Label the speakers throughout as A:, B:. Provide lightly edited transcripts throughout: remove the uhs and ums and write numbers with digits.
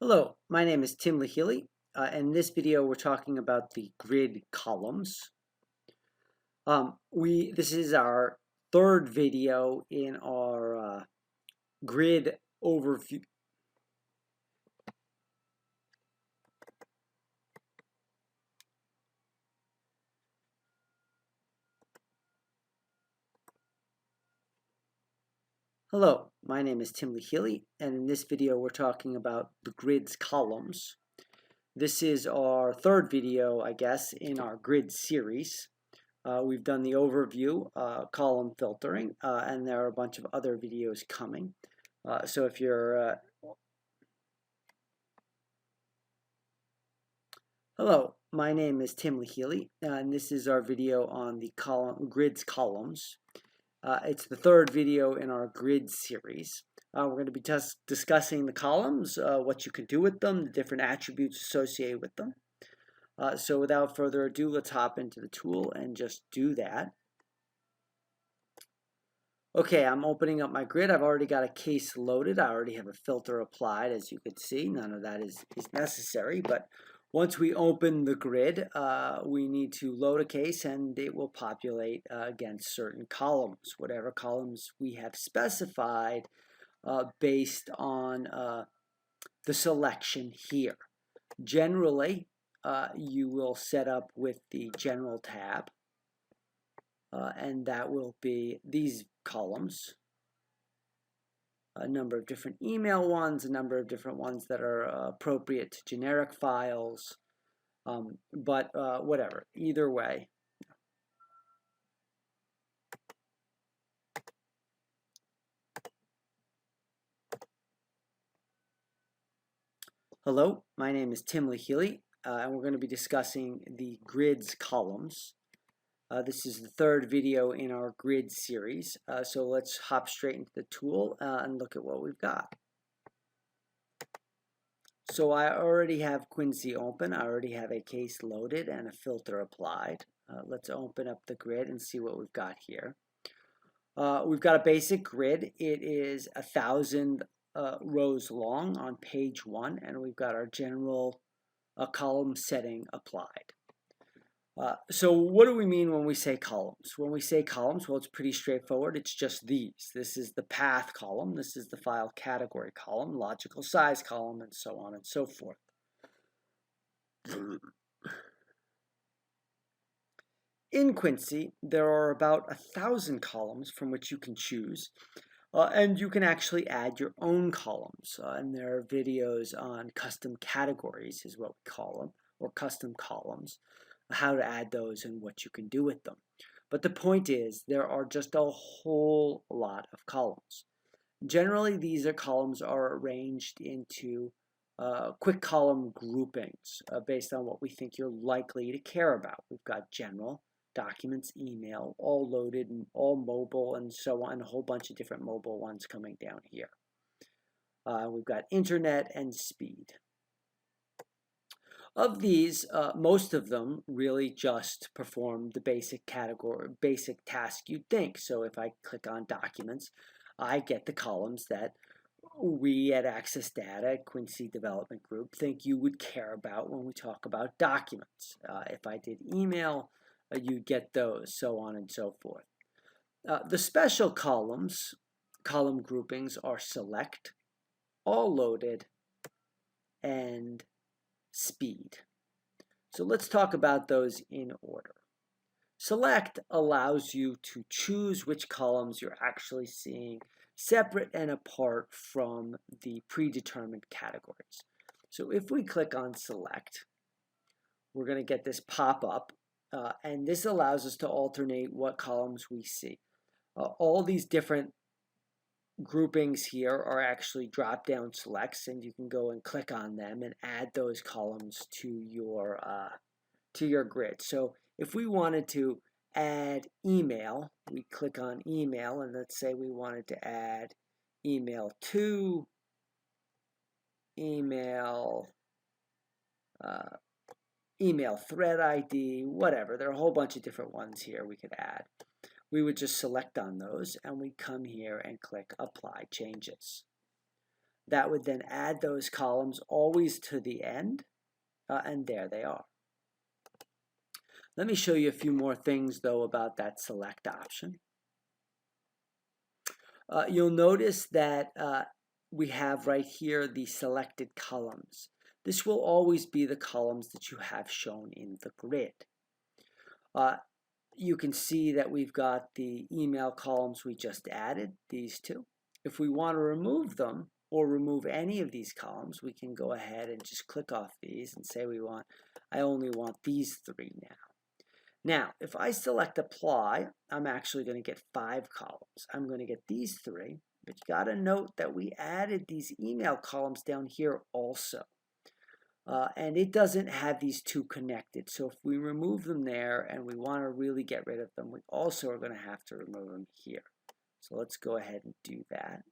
A: Hello, my name is Tim Lahili. In this video, we're talking about the grid columns. This is our third video in our grid overview. Hello, my name is Tim Lahili, and in this video, we're talking about the grid's columns. This is our third video, I guess, in our grid series. We've done the overview, column filtering, and there are a bunch of other videos coming. So if you're Hello, my name is Tim Lahili, and this is our video on the grid's columns. It's the third video in our grid series. We're going to be discussing the columns, what you can do with them, the different attributes associated with them. So without further ado, let's hop into the tool and just do that. Okay, I'm opening up my grid. I've already got a case loaded. I already have a filter applied, as you can see. None of that is necessary, but once we open the grid, we need to load a case and it will populate against certain columns, whatever columns we have specified based on the selection here. Generally, you will set up with the General tab, and that will be these columns. A number of different email ones, a number of different ones that are appropriate to generic files, but whatever, either way. Hello, my name is Tim Lahili, and we're going to be discussing the grid's columns. This is the third video in our grid series, so let's hop straight into the tool and look at what we've got. So I already have Quincy open. I already have a case loaded and a filter applied. Let's open up the grid and see what we've got here. We've got a basic grid. It is 1,000 rows long on page 1, and we've got our general column setting applied. So what do we mean when we say columns? When we say columns, well, it's pretty straightforward. It's just these. This is the path column. This is the file category column, logical size column, and so on and so forth. In Quincy, there are about 1,000 columns from which you can choose, and you can actually add your own columns. And there are videos on custom categories, is what we call them, or custom columns, how to add those and what you can do with them. But the point is, there are just a whole lot of columns. Generally, these columns are arranged into quick column groupings based on what we think you're likely to care about. We've got general, documents, email, all loaded and all mobile and so on, a whole bunch of different mobile ones coming down here. We've got internet and speed. Of these, most of them really just perform the basic task you'd think. So if I click on documents, I get the columns that we at Access Data, Quincy Development Group, think you would care about when we talk about documents. If I did email, you get those, so on and so forth. The special columns, column groupings, are select, all loaded, and speed. So let's talk about those in order. Select allows you to choose which columns you're actually seeing separate and apart from the predetermined categories. So if we click on select, we're going to get this pop-up, and this allows us to alternate what columns we see. All these different groupings here are actually drop-down selects, and you can go and click on them and add those columns to your grid. So if we wanted to add email, we click on email, and let's say we wanted to add email 2, email thread ID, whatever. There are a whole bunch of different ones here we could add. We would just select on those, and we come here and click Apply Changes. that would then add those columns always to the end, and there they are. Let me show you a few more things though about that select option. You'll notice that we have right here the selected columns. This will always be the columns that you have shown in the grid. You can see that we've got the email columns we just added, these two. If we want to remove them or remove any of these columns, we can go ahead and just click off these and say I only want these three now. Now, if I select apply, I'm actually going to get 5 columns. I'm going to get these 3, but you got to note that we added these email columns down here also. And it doesn't have these 2 connected. So if we remove them there and we want to really get rid of them, we also are going to have to remove them here. So let's go ahead and do that.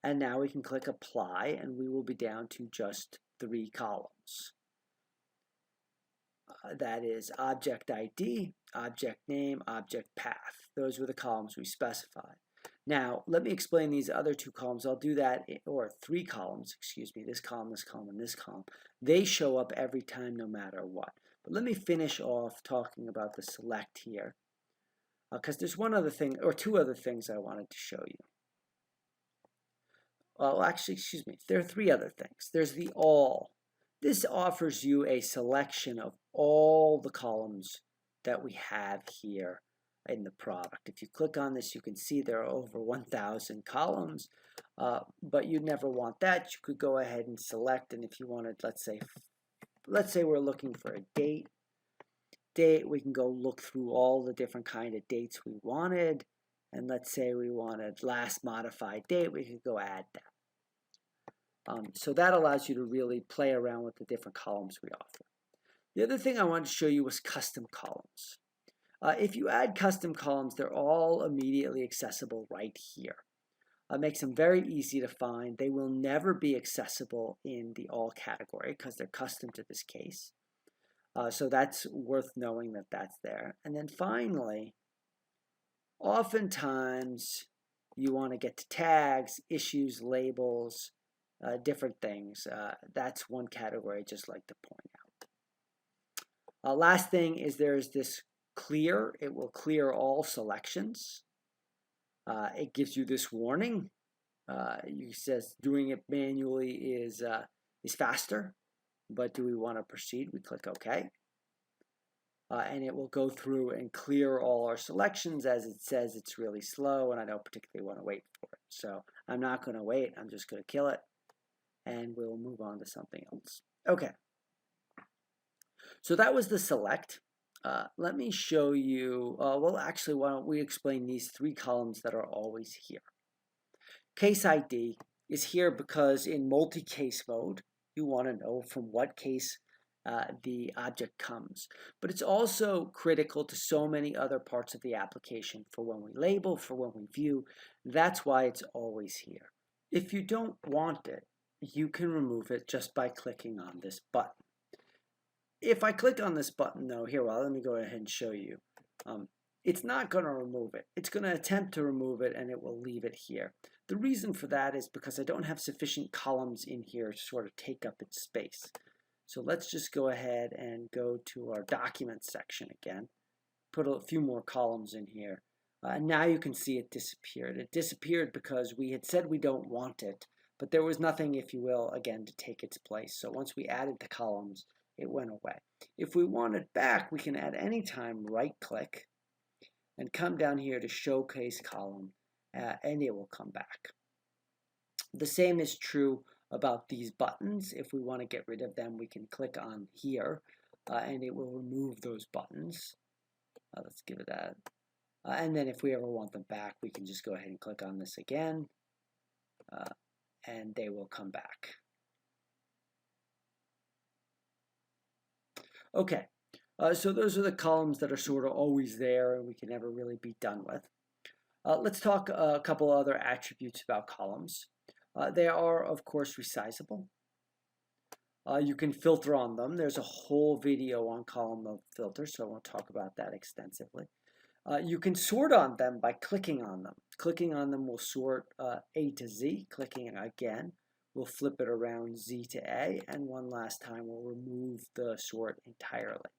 A: And now we can click apply and we will be down to just 3 columns. That is object ID, object name, object path. Those were the columns we specified. Now, let me explain these other 2 columns. I'll do that, or 3 columns, excuse me, this column, and this column. They show up every time no matter what. But let me finish off talking about the select here, because there's one other thing, or 2 other things I wanted to show you. Well, actually, excuse me, there are 3 other things. There's the all. This offers you a selection of all the columns that we have here in the product. If you click on this, you can see there are over 1,000 columns, but you'd never want that. You could go ahead and select, and if you wanted, let's say we're looking for a date, we can go look through all the different kind of dates we wanted, and let's say we wanted last modified date, we could go add that. So that allows you to really play around with the different columns we offer. The other thing I wanted to show you was custom columns. If you add custom columns, they're all immediately accessible right here. It makes them very easy to find. They will never be accessible in the all category because they're custom to this case. So that's worth knowing that that's there. And then finally, oftentimes you want to get to tags, issues, labels, different things. That's one category I'd just like to point out. Last thing is there's this clear. It will clear all selections. It gives you this warning. It says doing it manually is faster, but do we want to proceed? We click OK. And it will go through and clear all our selections. As it says, it's really slow, and I don't particularly want to wait for it. So I'm not going to wait. I'm just going to kill it, and we'll move on to something else. Okay. So that was the select. Let me show you, well, actually, why don't we explain these 3 columns that are always here. Case ID is here because in multi-case mode, you want to know from what case the object comes. But it's also critical to so many other parts of the application for when we label, for when we view. That's why it's always here. If you don't want it, you can remove it just by clicking on this button. If I click on this button though, here, well, let me go ahead and show you. It's not going to remove it. It's going to attempt to remove it and it will leave it here. The reason for that is because I don't have sufficient columns in here to sort of take up its space. So let's just go ahead and go to our documents section again. Put a few more columns in here. Now you can see it disappeared. It disappeared because we had said we don't want it, but there was nothing, if you will, again, to take its place. So once we added the columns, it went away. If we want it back, we can at any time right-click and come down here to Showcase Column, and it will come back. The same is true about these buttons. If we want to get rid of them, we can click on here, and it will remove those buttons. Let's give it that. And then if we ever want them back, we can just go ahead and click on this again, and they will come back. Okay, so those are the columns that are sort of always there and we can never really be done with. Let's talk a couple other attributes about columns. They are, of course, resizable. You can filter on them. There's a whole video on column mode filter, so I won't talk about that extensively. You can sort on them by clicking on them. clicking on them will sort A to Z. Clicking again will flip it around Z to A, and one last time we'll remove the sort entirely.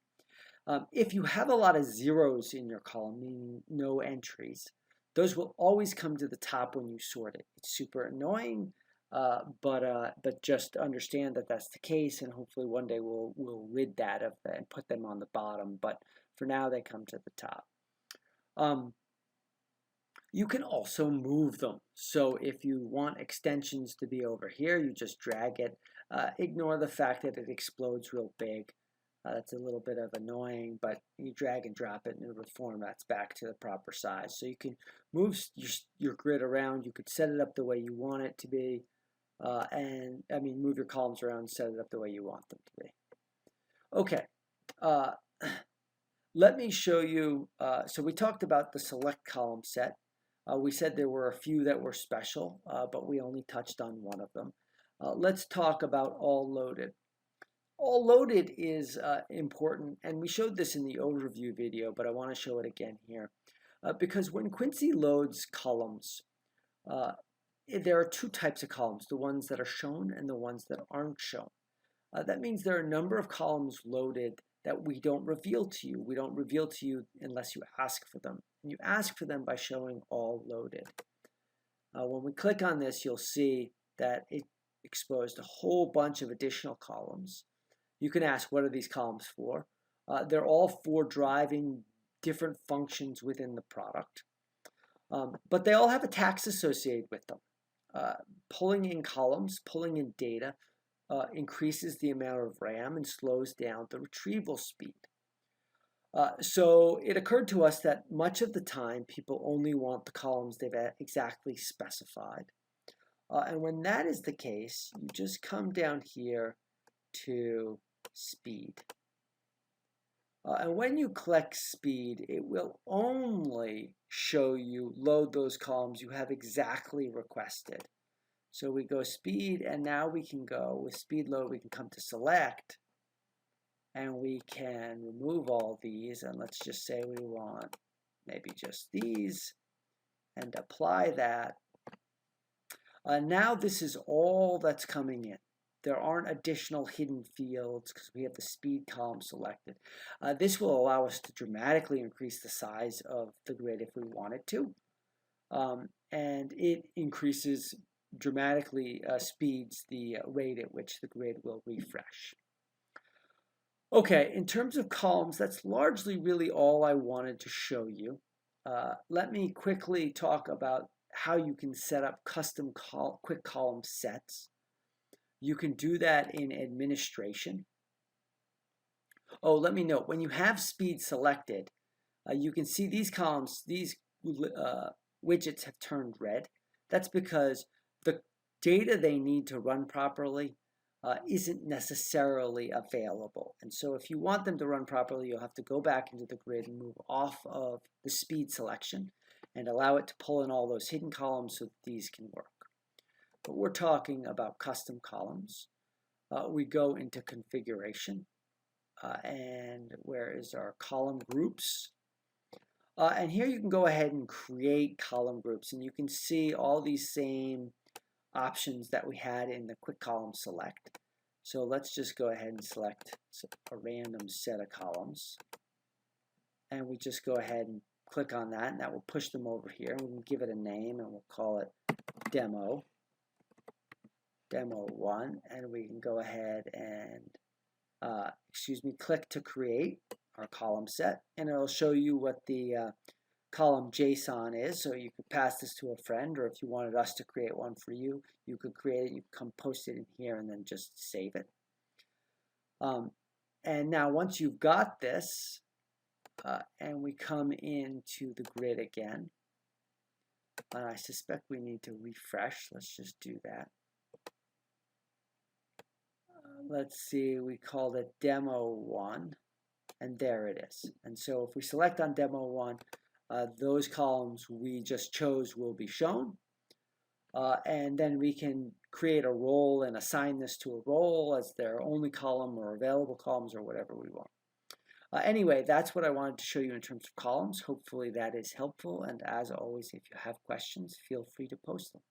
A: If you have a lot of zeros in your column, meaning no entries, those will always come to the top when you sort it. It's super annoying, but just understand that that's the case, and hopefully one day we'll rid that of that and put them on the bottom. But for now, they come to the top. You can also move them. So if you want extensions to be over here, you just drag it. Ignore the fact that it explodes real big. That's a little bit of annoying, but you drag and drop it and it will formats back to the proper size. So you can move your grid around. You could set it up the way you want it to be. Move your columns around and set it up the way you want them to be. Okay. Let me show you. So we talked about the select column set. We said there were a few that were special, but we only touched on one of them. Let's talk about all loaded. All loaded is important, and we showed this in the overview video, but I want to show it again here. Because when Quincy loads columns, there are two types of columns, the ones that are shown and the ones that aren't shown. That means there are a number of columns loaded that we don't reveal to you. We don't reveal to you unless you ask for them. And you ask for them by showing all loaded. When we click on this, you'll see that it exposed a whole bunch of additional columns. You can ask, what are these columns for? They're all for driving different functions within the product. But they all have a tax associated with them. Pulling in columns, pulling in data, increases the amount of RAM and slows down the retrieval speed. So it occurred to us that much of the time people only want the columns they've exactly specified. And when that is the case, you just come down here to speed. And when you click speed, it will only show you load those columns you have exactly requested. So we go speed, and now we can go with speed load, we can come to select, and we can remove all these, and let's just say we want maybe just these, and apply that. Now this is all that's coming in. There aren't additional hidden fields because we have the speed column selected. This will allow us to dramatically increase the size of the grid if we wanted to. And it increases dramatically, speeds the rate at which the grid will refresh. Okay, in terms of columns, that's largely really all I wanted to show you. Let me quickly talk about how you can set up custom quick column sets. You can do that in administration. Oh, let me note, when you have speed selected, you can see these columns, these widgets have turned red. That's because the data they need to run properly isn't necessarily available. And so if you want them to run properly, you'll have to go back into the grid and move off of the speed selection and allow it to pull in all those hidden columns so that these can work. But we're talking about custom columns. We go into configuration, and where is our column groups? And here you can go ahead and create column groups, and you can see all these same options that we had in the quick column select. So let's just go ahead and select a random set of columns, and we just go ahead and click on that, and that will push them over here. We can give it a name, and we'll call it demo 1, and we can go ahead and click to create our column set, and it'll show you what the column JSON is. So you could pass this to a friend, or if you wanted us to create one for you, you could create it. You could come post it in here and then just save it. And now once you've got this, and we come into the grid again, and I suspect we need to refresh. Let's just do that. Let's see, we called it demo 1, and there it is. And so if we select on demo 1, those columns we just chose will be shown. And then we can create a role and assign this to a role as their only column or available columns or whatever we want. Anyway, that's what I wanted to show you in terms of columns. Hopefully that is helpful. And as always, if you have questions, feel free to post them.